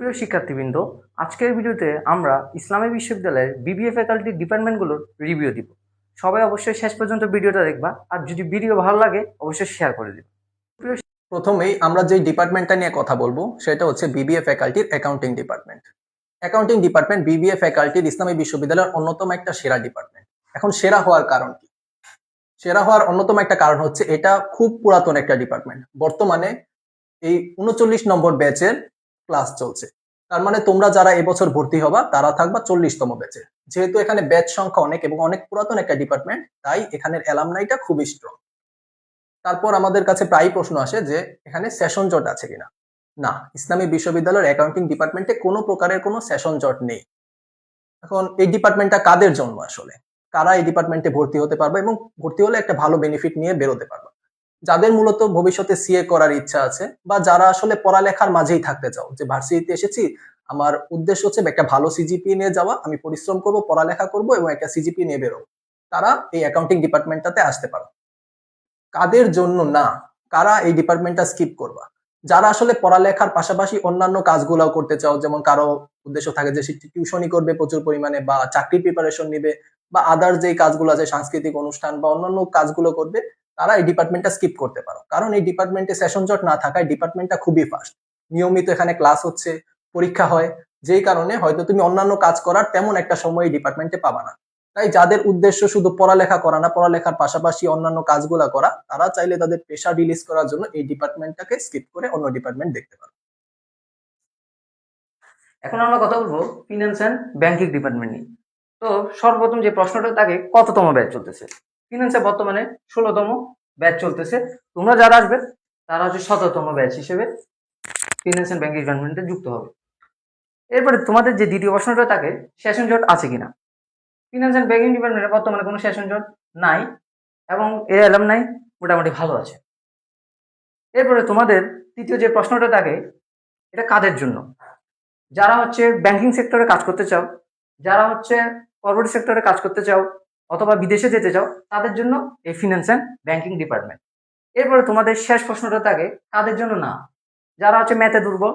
প্রিয় শিক্ষার্থীবৃন্দ, আজকের ভিডিওতে আমরা ইসলামী বিশ্ববিদ্যালয়ের বিবিএ ফ্যাকাল্টির ডিপার্টমেন্টগুলোর রিভিউ দিব। সবাই অবশ্যই শেষ পর্যন্ত ভিডিওটা দেখবা, আর যদি ভিডিও ভালো লাগে অবশ্যই শেয়ার করে দিবা। প্রথমেই আমরা যে ডিপার্টমেন্টটা নিয়ে কথা বলবো সেটা হচ্ছে বিবিএ ফ্যাকাল্টির accounting department. Accounting department BBA ফ্যাকাল্টির ইসলামী বিশ্ববিদ্যালয়ের অন্যতম একটা সেরা ডিপার্টমেন্ট। এখন সেরা হওয়ার কারণ কি? সেরা হওয়ার অন্যতম একটা কারণ হচ্ছে এটা খুব পুরাতন একটা ডিপার্টমেন্ট। বর্তমানে এই 39 নম্বর ব্যাচের ক্লাস চলছে। তার মানে তোমরা যারা এবছর ভর্তি হবা তারা থাকবা 40তম ব্যাচে। যেহেতু এখানে ব্যাচ সংখ্যা অনেক এবং অনেক পুরাতন একটা ডিপার্টমেন্ট, তাই এখানের অ্যালামনাইটা খুবই স্ট্রং। তারপর আমাদের কাছে প্রায় প্রশ্ন আসে যে এখানে সেশন জট আছে কিনা। না, ইসলামী বিশ্ববিদ্যালয়ের অ্যাকাউন্টিং ডিপার্টমেন্টে কোনো প্রকারের কোনো সেশন জট নেই। এখন এই ডিপার্টমেন্টটা কাদের জন্য আসলে? কারা এই ডিপার্টমেন্টে ভর্তি হতে পারবে এবং ভর্তি হলে একটা ভালো বেনিফিট নিয়ে বেরোতে পারবে? যাদের মূলত ভবিষ্যতে সিএ করার ইচ্ছা আছে বা যারা আসলে পড়ালেখার মাঝেই থাকতে চাও, যে ভার্সিটিতে এসেছি, আমার উদ্দেশ্য হচ্ছে একটা ভালো সিজিপিএ নিয়ে যাওয়া, আমি পরিশ্রম করব, পড়ালেখা করব এবং একটা সিজিপিএ নিয়ে বেরোবো, তারা এই অ্যাকাউন্টিং ডিপার্টমেন্টটাতে আসতে পারো। কাদের জন্য না? কারা এই ডিপার্টমেন্টটা স্কিপ করবা? যারা আসলে পড়ালেখার পাশাপাশি অন্যান্য কাজগুলাও করতে চাও, যেমন কারো উদ্দেশ্য থাকে যে সে টিউশনি করবে প্রচুর পরিমাণে বা চাকরির প্রিপারেশন নিবে বা আদার যেই কাজগুলো আছে সাংস্কৃতিক অনুষ্ঠান বা অন্যান্য কাজগুলো করবে, তারা এই ডিপার্টমেন্টটা স্কিপ করতে পারো। কারণ এই ডিপার্টমেন্টে সেশন জট না থাকায় ডিপার্টমেন্টটা খুবই ফাস্ট। নিয়মিত এখানে ক্লাস হচ্ছে, পরীক্ষা হয়, যেই কারণে হয়তো তুমি অন্যান্য কাজ করার তেমন একটা সময় এই ডিপার্টমেন্টে পাবা না। তাই যাদের উদ্দেশ্য শুধু পড়ালেখা করা না, পড়ালেখার পাশাপাশি অন্যান্য কাজগুলো করা, তারা চাইলে তাদের পেশা রিলিজ করার জন্য এই ডিপার্টমেন্টটাকে স্কিপ করে অন্য ডিপার্টমেন্ট দেখতে পারে। এখন আমরা কথা বলবো ফিনান্স অ্যান্ড ব্যাংকিং ডিপার্টমেন্ট নিয়ে। তো সর্বপ্রথম যে প্রশ্নটা থাকে, কততম ব্যাচ চলতেছে? ফিনান্সে বর্তমানে 16তম ব্যাচ চলতেছে। তোমরা যারা আসবে তারা হচ্ছে 17তম ব্যাচ হিসেবে ফিনান্স অ্যান্ড ব্যাংকিং ডিপার্টমেন্টে যুক্ত হবে। এরপরে তোমাদের যে দ্বিতীয় প্রশ্নটা থাকে, সেশন জট আছে কিনা। ফিনান্স অ্যান্ড ব্যাংকিং ডিপার্টমেন্টে বর্তমানে কোনো সেশন জট নাই এবং এর অ্যালামনাই মোটামুটি ভালো আছে। এরপরে তোমাদের তৃতীয় যে প্রশ্নটা থাকে, এটা কাদের জন্য? যারা হচ্ছে ব্যাংকিং সেক্টরে কাজ করতে চাও, যারা হচ্ছে কর্পোরেট সেক্টরে কাজ করতে চাও অথবা বিদেশে যেতে চাও, তাদের জন্য এই ফিনান্স অ্যান্ড ব্যাংকিং ডিপার্টমেন্ট। এরপরে তোমাদের শেষ প্রশ্নটা থাকে, কাদের জন্য না? যারা হচ্ছে ম্যাথে দুর্বল,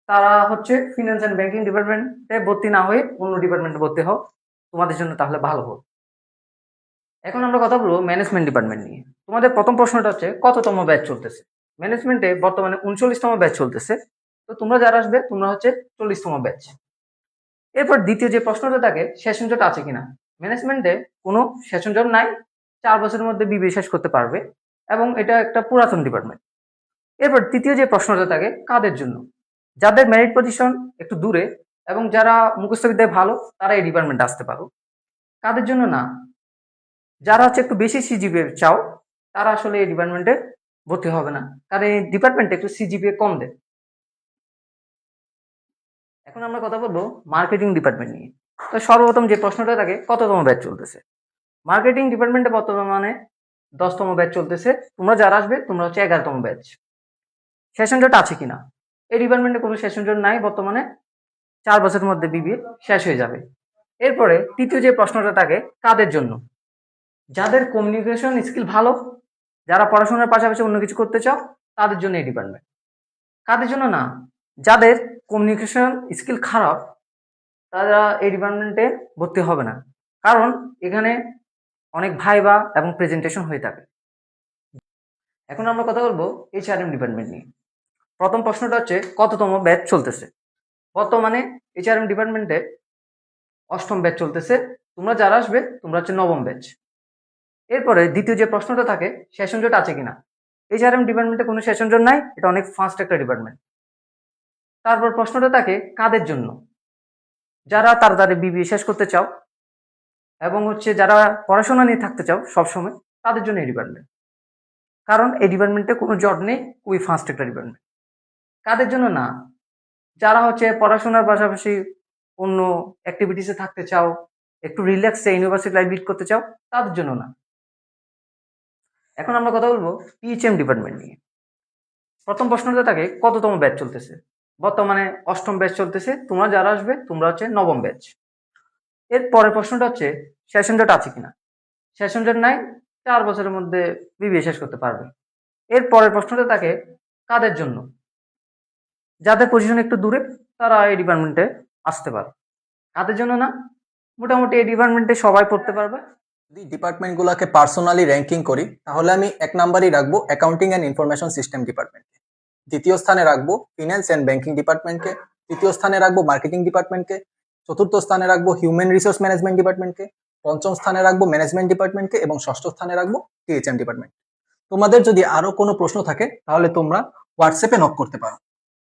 তারা হচ্ছে ফিনান্স অ্যান্ড ব্যাংকিং ডিপার্টমেন্টে ভর্তি না হয়ে অন্য ডিপার্টমেন্টে ভর্তি হও, তোমাদের জন্য তাহলে ভালো হোক। এখন আমরা কথা বলবো ম্যানেজমেন্ট ডিপার্টমেন্ট নিয়ে। তোমাদের প্রথম প্রশ্নটা হচ্ছে কততম ব্যাচ চলতেছে? ম্যানেজমেন্টে বর্তমানে 39তম ব্যাচ চলতেছে। তো তোমরা যারা আসবে তোমরা হচ্ছে 40তম ব্যাচ। এরপর দ্বিতীয় যে প্রশ্নটা থাকে, সেশন জট আছে কিনা। ম্যানেজমেন্টে কোনো সেশন জট নাই, 4 বছরের মধ্যে বিবিএ শেষ করতে পারবে এবং এটা একটা পুরাতন ডিপার্টমেন্ট। এরপর তৃতীয় যে প্রশ্নটা থাকে, কাদের জন্য? যাদের মেরিট পজিশন একটু দূরে এবং যারা মুখস্থ বিদ্যায় ভালো, তারা এই ডিপার্টমেন্টে আসতে পারো। কাদের জন্য না? যারা হচ্ছে একটু বেশি সিজিপিএ চাও, তারা আসলে এই ডিপার্টমেন্টে ভর্তি হবে না, কারণ এই ডিপার্টমেন্টে একটু সিজিপিএ কম দেয়। এখন আমরা কথা বলবো মার্কেটিং ডিপার্টমেন্ট নিয়ে। তো সর্বপ্রথম যে প্রশ্নটা থাকে, কততম ব্যাচ চলতেছে? মার্কেটিং ডিপার্টমেন্টে বর্তমানে 10তম ব্যাচ চলতেছে। তোমরা যারা আসবে তোমরা হচ্ছে 11তম ব্যাচ। সেশন জট আছে কিনা? এই ডিপার্টমেন্টে কোনো সেশন জট নাই, বর্তমানে 4 বছরের মধ্যে বিবিএ শেষ হয়ে যাবে। এরপরে তৃতীয় যে প্রশ্নটা থাকে, কাদের জন্য? যাদের কমিউনিকেশন স্কিল ভালো, যারা পড়াশোনার পাশাপাশি অন্য কিছু করতে চাও, তাদের জন্য এই ডিপার্টমেন্ট। কাদের জন্য না? যাদের কমিউনিকেশন স্কিল খারাপ, তারা এই ডিপার্টমেন্টে ভর্তি হবে না, কারণ এখানে অনেক ভাইবা এবং প্রেজেন্টেশন হয়ে থাকে। এখন আমরা কথা বলবো এইচআরএম ডিপার্টমেন্ট নিয়ে। প্রথম প্রশ্নটা হচ্ছে কততম ব্যাচ চলতেছে? বর্তমানে এইচআরএম ডিপার্টমেন্টে 8ম ব্যাচ চলতেছে। তোমরা যারা আসবে তোমরা হচ্ছে 9ম ব্যাচ। এরপরে দ্বিতীয় যে প্রশ্নটা থাকে, সেশন জট আছে কিনা। এইচআরএম ডিপার্টমেন্টে কোনো সেশন জট নাই, এটা অনেক ফাস্ট একটা ডিপার্টমেন্ট। তারপর প্রশ্নটা থাকে কাদের জন্য? যারা তাড়াতাড়ি বিবিএ শেষ করতে চাও এবং হচ্ছে যারা পড়াশোনা নিয়ে থাকতে চাও সবসময়, তাদের জন্য এই ডিপার্টমেন্ট, কারণ এই ডিপার্টমেন্টে কোনো জট নেই, খুবই ফাস্ট একটা ডিপার্টমেন্ট। কাদের জন্য না? যারা হচ্ছে পড়াশোনার পাশাপাশি অন্য অ্যাক্টিভিটিসে থাকতে চাও, একটু রিল্যাক্সে ইউনিভার্সিটি লাইফ লিড করতে চাও, তাদের জন্য না। এখন আমরা কথা বলবো পিএইচএম ডিপার্টমেন্ট নিয়ে। প্রথম প্রশ্নটা থাকে কততম ব্যাচ চলতেছে? বর্তমানে 8ম ব্যাচ চলতেছে। তোমরা যারা আসবে তোমরা হচ্ছে 9ম ব্যাচ। এর পরের প্রশ্নটা হচ্ছে সেশন জট আছে কিনা। সেশন জট নাই, 4 বছরের মধ্যে বিবিএ শেষ করতে পারবে। এর পরের প্রশ্নটা থাকে কাদের জন্য? যাদের পজিশন একটু দূরে তারা এই ডিপার্টমেন্টে আসতে পারে। তাদের জন্য না, মোটামুটি এই ডিপার্টমেন্টে সবাই পড়তে পারবে। যদি ডিপার্টমেন্টগুলোকে পার্সোনালি র্যাঙ্কিং করি তাহলে আমি 1 নাম্বারই রাখবো অ্যাকাউন্টিং অ্যান্ড ইনফরমেশন সিস্টেম ডিপার্টমেন্টকে, দ্বিতীয় স্থানে রাখবো ফিন্যান্স অ্যান্ড ব্যাংকিং ডিপার্টমেন্টকে, তৃতীয় স্থানে রাখবো মার্কেটিং ডিপার্টমেন্টকে, চতুর্থ স্থানে রাখবো হিউম্যান রিসোর্স ম্যানেজমেন্ট ডিপার্টমেন্টকে, পঞ্চম স্থানে রাখবো ম্যানেজমেন্ট ডিপার্টমেন্টকে এবং ষষ্ঠ স্থানে রাখবো টিএইচএম ডিপার্টমেন্ট। তোমাদের যদি আরো কোনো প্রশ্ন থাকে তাহলে তোমরা হোয়াটসঅ্যাপে নক করতে পারো,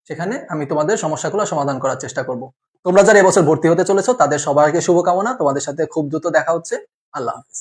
সেখানে আমি তোমাদের সমস্যাগুলো সমাধান করার চেষ্টা করব। তোমরা যারা এবছর ভর্তি হতে চলেছো তাদের সবাইকে শুভকামনা, তোমাদের সাথে খুব দ্রুত দেখা হচ্ছে। আল্লাহ হাফিজ।